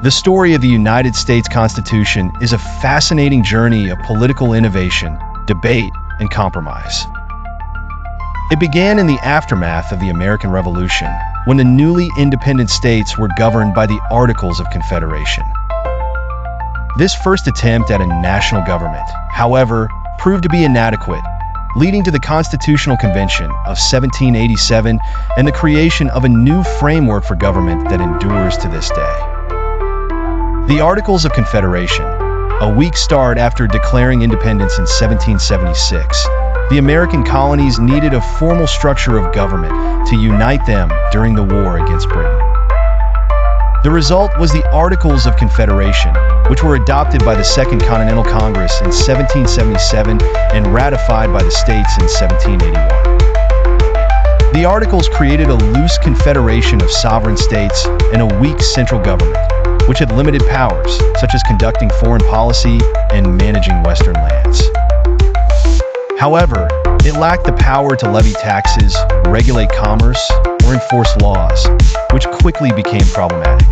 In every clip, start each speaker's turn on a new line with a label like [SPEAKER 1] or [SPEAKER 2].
[SPEAKER 1] The story of the United States Constitution is a fascinating journey of political innovation, debate, and compromise. It began in the aftermath of the American Revolution, when the newly independent states were governed by the Articles of Confederation. This first attempt at a national government, however, proved to be inadequate, leading to the Constitutional Convention of 1787 and the creation of a new framework for government that endures to this day. The Articles of Confederation, a weak start after declaring independence in 1776, the American colonies needed a formal structure of government to unite them during the war against Britain. The result was the Articles of Confederation, which were adopted by the Second Continental Congress in 1777 and ratified by the states in 1781. The Articles created a loose confederation of sovereign states and a weak central government, which had limited powers, such as conducting foreign policy and managing Western lands. However, it lacked the power to levy taxes, regulate commerce, or enforce laws, which quickly became problematic.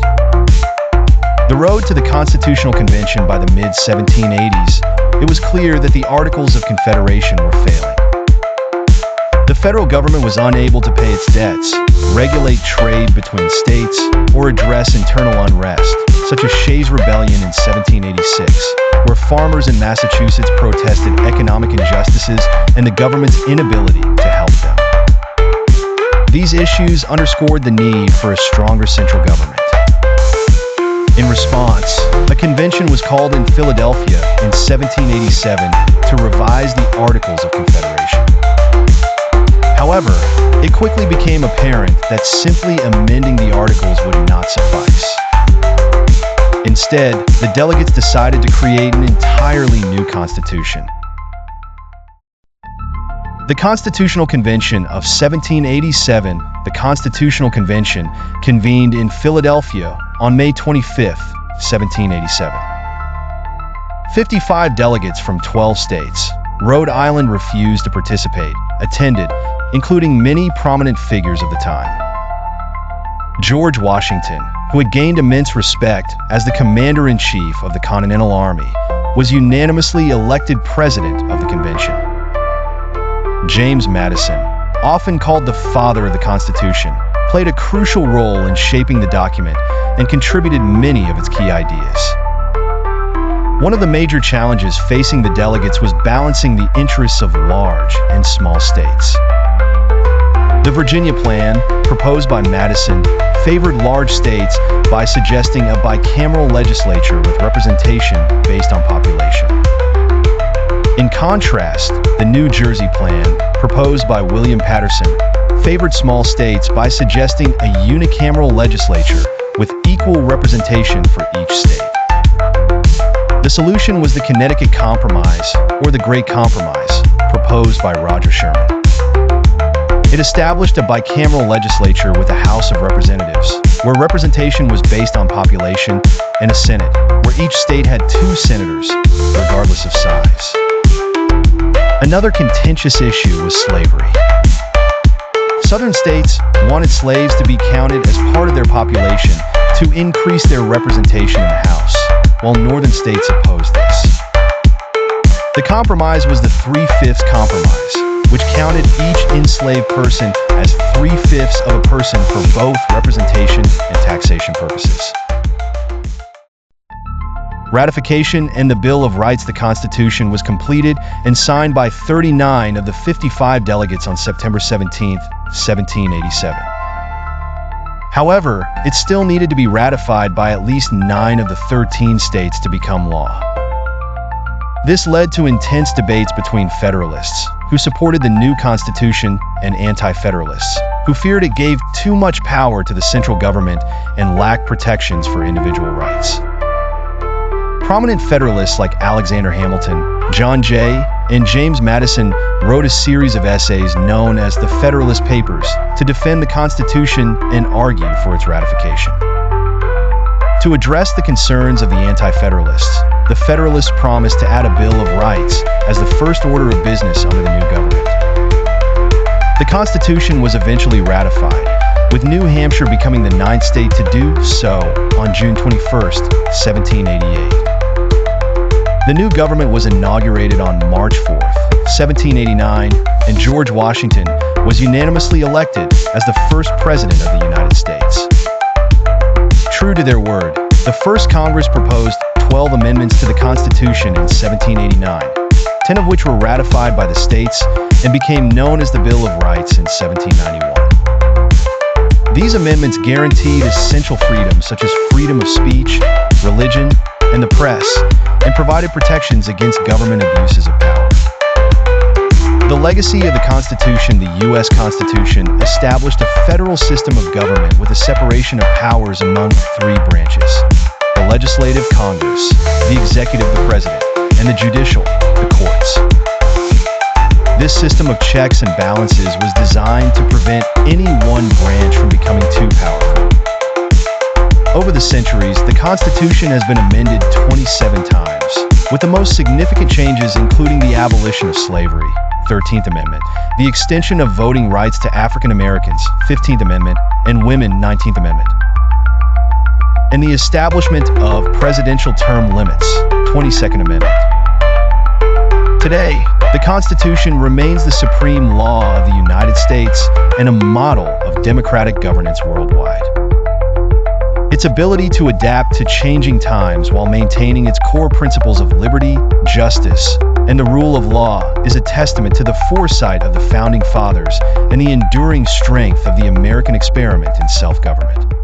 [SPEAKER 1] The road to the Constitutional Convention by the mid-1780s, it was clear that the Articles of Confederation were failing. The federal government was unable to pay its debts, regulate trade between states, or address internal unrest, such as Shays' Rebellion in 1786, where farmers in Massachusetts protested economic injustices and the government's inability to help them. These issues underscored the need for a stronger central government. In response, a convention was called in Philadelphia in 1787 to revise the Articles of Confederation. However, it quickly became apparent that simply amending the Articles would not suffice. Instead, the delegates decided to create an entirely new constitution. The Constitutional Convention of 1787, the Constitutional Convention, convened in Philadelphia on May 25, 1787. 55 delegates from 12 states, Rhode Island refused to participate, attended, including many prominent figures of the time. George Washington, who had gained immense respect as the commander-in-chief of the Continental Army, was unanimously elected president of the convention. James Madison, often called the father of the Constitution, played a crucial role in shaping the document and contributed many of its key ideas. One of the major challenges facing the delegates was balancing the interests of large and small states. The Virginia Plan, proposed by Madison, favored large states by suggesting a bicameral legislature with representation based on population. In contrast, the New Jersey Plan, proposed by William Paterson, favored small states by suggesting a unicameral legislature with equal representation for each state. The solution was the Connecticut Compromise, or the Great Compromise, proposed by Roger Sherman. It established a bicameral legislature with a House of Representatives, where representation was based on population, and a Senate, where each state had 2 senators, regardless of size. Another contentious issue was slavery. Southern states wanted slaves to be counted as part of their population to increase their representation in the House, while northern states opposed this. The compromise was the 3/5 compromise, which counted each enslaved person as 3/5 of a person for both representation and taxation purposes. Ratification and the Bill of Rights, the Constitution, was completed and signed by 39 of the 55 delegates on September 17, 1787. However, it still needed to be ratified by at least 9 of the 13 states to become law. This led to intense debates between Federalists, who supported the new Constitution, and Anti-Federalists, who feared it gave too much power to the central government and lacked protections for individual rights. Prominent Federalists like Alexander Hamilton, John Jay, and James Madison wrote a series of essays known as the Federalist Papers to defend the Constitution and argue for its ratification. To address the concerns of the Anti-Federalists, the Federalists promised to add a Bill of Rights as the first order of business under the new government. The Constitution was eventually ratified, with New Hampshire becoming the ninth state to do so on June 21, 1788. The new government was inaugurated on March 4, 1789, and George Washington was unanimously elected as the first president of the United States. True to their word, the first Congress proposed 12 amendments to the Constitution in 1789, 10 of which were ratified by the states and became known as the Bill of Rights in 1791. These amendments guaranteed essential freedoms such as freedom of speech, religion, and the press, and provided protections against government abuses of power. The legacy of the Constitution, the U.S. Constitution, established a federal system of government with a separation of powers among three branches: the legislative, Congress; the executive, the president; and the judicial, the courts. This system of checks and balances was designed to prevent any one branch from becoming too powerful. Over the centuries, the Constitution has been amended 27 times, with the most significant changes including the abolition of slavery, 13th Amendment, the extension of voting rights to African Americans, 15th Amendment, and women, 19th Amendment, and the establishment of presidential term limits, 22nd Amendment. Today, the Constitution remains the supreme law of the United States and a model of democratic governance worldwide. Its ability to adapt to changing times while maintaining its core principles of liberty, justice, and the rule of law is a testament to the foresight of the Founding Fathers and the enduring strength of the American experiment in self-government.